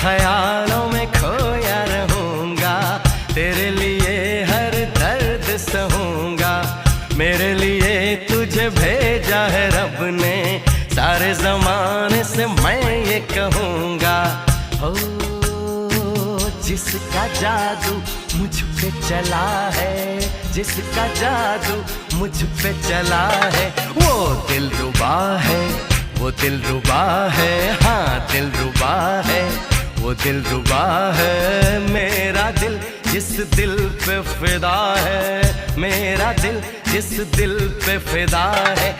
ख्यालों में खोया रहूंगा, तेरे लिए हर दर्द सहूंगा। मेरे लिए तुझे भेजा है रब ने, सारे जमाने से मैं ये कहूंगा। हो जिसका जादू मुझ पे चला है, जिसका जादू मुझ पे चला है, वो दिलरुबा है, वो दिलरुबा है, हाँ दिलरुबा है, वो दिलरुबा है। मेरा दिल जिस दिल पे फिदा है, मेरा दिल जिस दिल पे फिदा है,